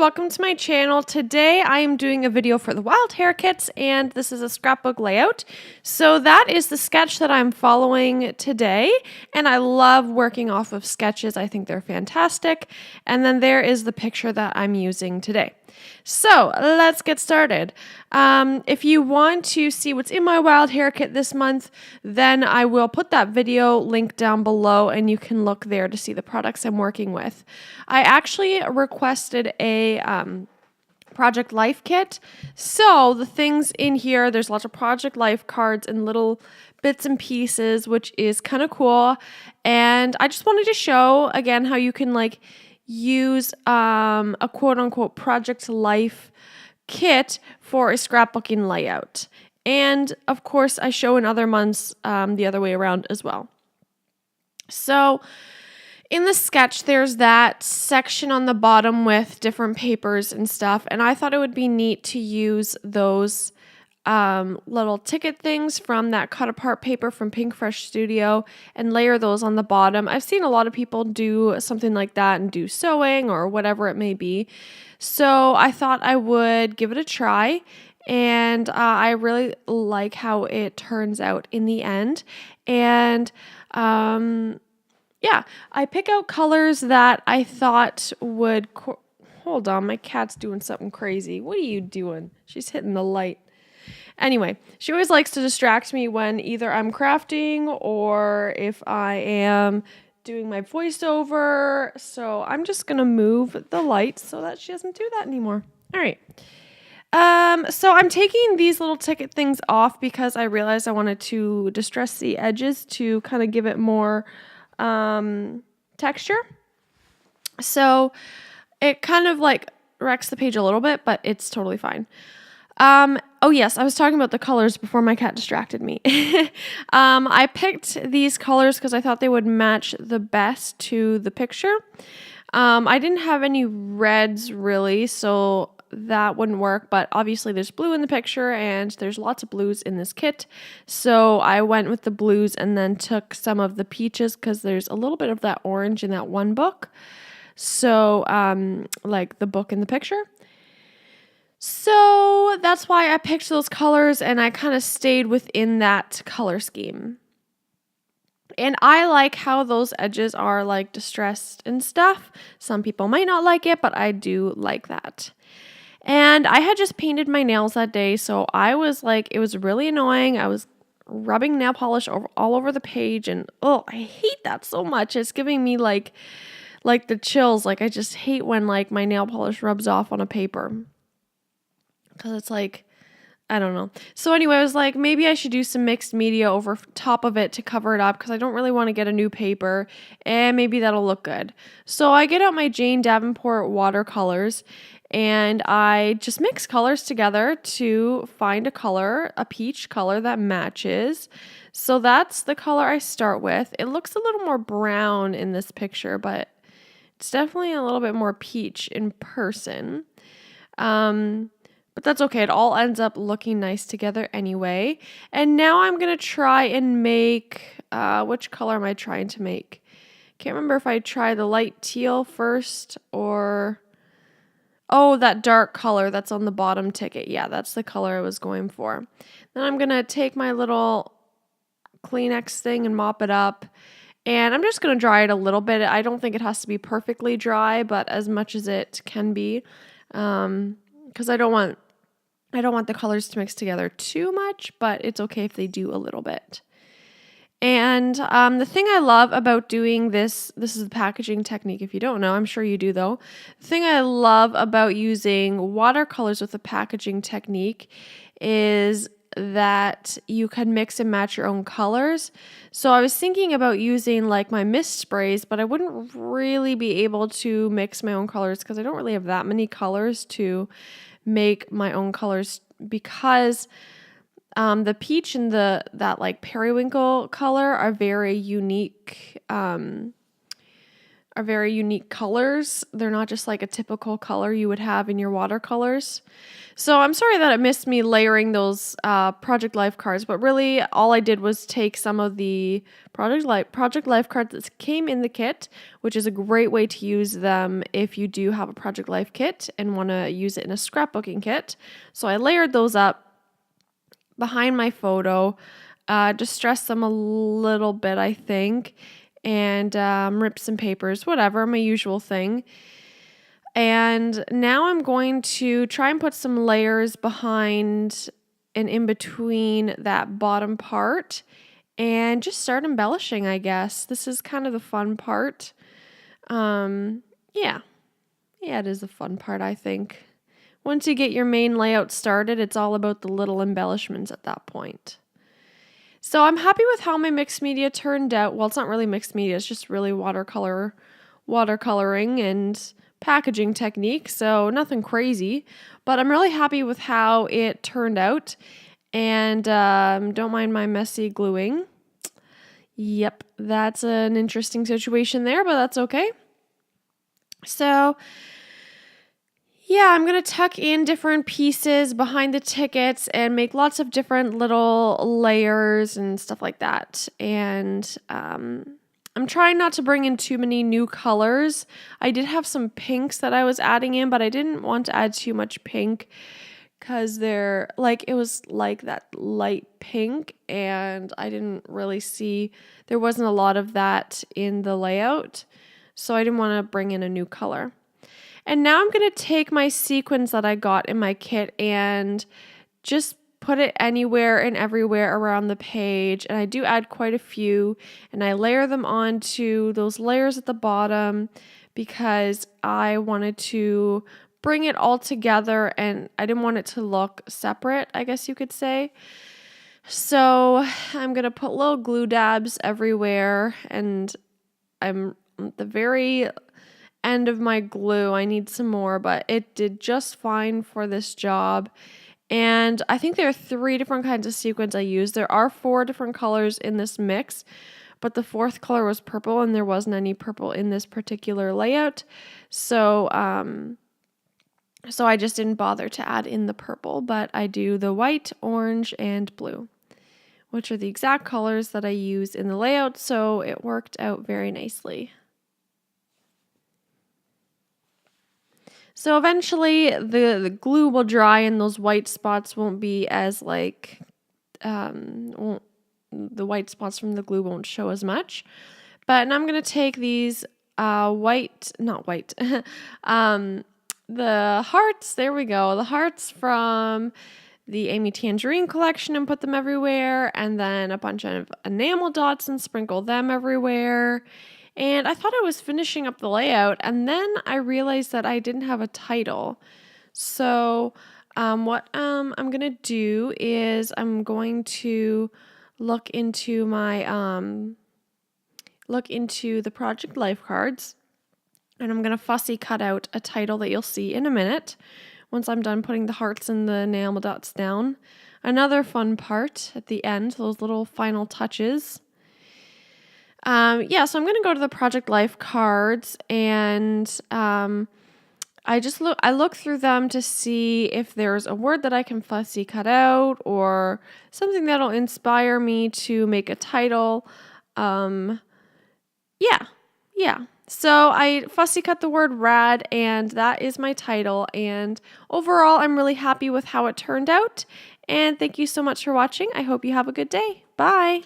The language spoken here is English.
welcome to my channel. Today I am doing a video for the Wild Hare kits, and this is a scrapbook layout. So that is the sketch that I'm following today, and I love working off of sketches. I think they're fantastic. And then there is the picture that I'm using today. So let's get started. If you want to see what's in my Wild Hare kit this month, then I will put that video link down below and you can look there to see the products I'm working with. I actually requested a Project Life kit. So the things in here, there's lots of Project Life cards and little bits and pieces, which is kind of cool. And I just wanted to show again how you can use a quote-unquote Project Life kit for a scrapbooking layout. And of course, I show in other months the other way around as well. So in the sketch, there's that section on the bottom with different papers and stuff, and I thought it would be neat to use those little ticket things from that cut apart paper from Pink Fresh Studio and layer those on the bottom. I've seen a lot of people do something like that and do sewing or whatever it may be. So I thought I would give it a try, and I really like how it turns out in the end. And yeah, I pick out colors that I thought would... Hold on, my cat's doing something crazy. What are you doing? She's hitting the light. Anyway, she always likes to distract me when either I'm crafting or if I am doing my voiceover. So I'm just going to move the light so that she doesn't do that anymore. All right. So I'm taking these little ticket things off because I realized I wanted to distress the edges to kind of give it more texture. So it kind of wrecks the page a little bit, but it's totally fine. Oh yes, I was talking about the colors before my cat distracted me. I picked these colors because I thought they would match the best to the picture. I didn't have any reds really, so that wouldn't work, but obviously there's blue in the picture and there's lots of blues in this kit. So I went with the blues and then took some of the peaches because there's a little bit of that orange in that one book. So, like the book in the picture. So that's why I picked those colors and I kind of stayed within that color scheme. And I like how those edges are distressed and stuff. Some people might not like it, but I do like that. And I had just painted my nails that day, so I was it was really annoying. I was rubbing nail polish all over the page, and oh, I hate that so much. It's giving me like the chills. I just hate when my nail polish rubs off on a paper. Because it's I don't know. So anyway, I was maybe I should do some mixed media over top of it to cover it up because I don't really want to get a new paper, and maybe that'll look good. So I get out my Jane Davenport watercolors and I just mix colors together to find a peach color that matches. So that's the color I start with. It looks a little more brown in this picture, but it's definitely a little bit more peach in person. But that's okay. It all ends up looking nice together anyway. And now I'm going to try and make, which color am I trying to make? Can't remember if I try the light teal first or, oh, that dark color that's on the bottom ticket. Yeah, that's the color I was going for. Then I'm going to take my little Kleenex thing and mop it up. And I'm just going to dry it a little bit. I don't think it has to be perfectly dry, but as much as it can be. Because I don't want the colors to mix together too much, but it's okay if they do a little bit. And the thing I love about doing this is the packaging technique. If you don't know, I'm sure you do though. The thing I love about using watercolors with the packaging technique is that you can mix and match your own colors. So I was thinking about using my mist sprays, but I wouldn't really be able to mix my own colors because I don't really have that many colors to make my own colors, because the peach and that periwinkle color are very unique are very unique colors. They're not just like a typical color you would have in your watercolors. So I'm sorry that it missed me layering those Project Life cards, but really all I did was take some of the Project Life cards that came in the kit, which is a great way to use them if you do have a Project Life kit and want to use it in a scrapbooking kit. So I layered those up behind my photo, distressed them a little bit, I think, and ripped some papers, whatever, my usual thing. And now I'm going to try and put some layers behind and in between that bottom part and just start embellishing, I guess. This is kind of the fun part. Yeah, it is the fun part, I think. Once you get your main layout started, it's all about the little embellishments at that point. So I'm happy with how my mixed media turned out. Well, it's not really mixed media, it's just really watercoloring and packaging technique, so nothing crazy, but I'm really happy with how it turned out, and don't mind my messy gluing. Yep, that's an interesting situation there, but that's okay. So yeah, I'm going to tuck in different pieces behind the tickets and make lots of different little layers and stuff like that, and I'm trying not to bring in too many new colors. I did have some pinks that I was adding in, but I didn't want to add too much pink because they're like, it was like that light pink, and I didn't really see, there wasn't a lot of that in the layout, so I didn't want to bring in a new color. And now I'm going to take my sequins that I got in my kit and just put it anywhere and everywhere around the page, and I do add quite a few, and I layer them onto those layers at the bottom because I wanted to bring it all together and I didn't want it to look separate, I guess you could say. So I'm going to put little glue dabs everywhere, and I'm at the very end of my glue. I need some more, but it did just fine for this job. And I think there are 3 different kinds of sequins I used. There are 4 different colors in this mix, but the 4th color was purple, and there wasn't any purple in this particular layout. So I just didn't bother to add in the purple, but I do the white, orange, and blue, which are the exact colors that I use in the layout, so it worked out very nicely. So eventually the glue will dry and those white spots won't be as like, the white spots from the glue won't show as much. But now I'm going to take these the hearts, there we go, the hearts from the Amy Tangerine collection and put them everywhere, and then a bunch of enamel dots and sprinkle them everywhere. And I thought I was finishing up the layout, and then I realized that I didn't have a title. So what I'm going to do is I'm going to look into the Project Life cards, and I'm going to fussy cut out a title that you'll see in a minute once I'm done putting the hearts and the enamel dots down. Another fun part at the end, those little final touches. So I'm going to go to the Project Life cards, and I look through them to see if there's a word that I can fussy cut out or something that'll inspire me to make a title. So I fussy cut the word rad, and that is my title. And overall, I'm really happy with how it turned out. And thank you so much for watching. I hope you have a good day. Bye.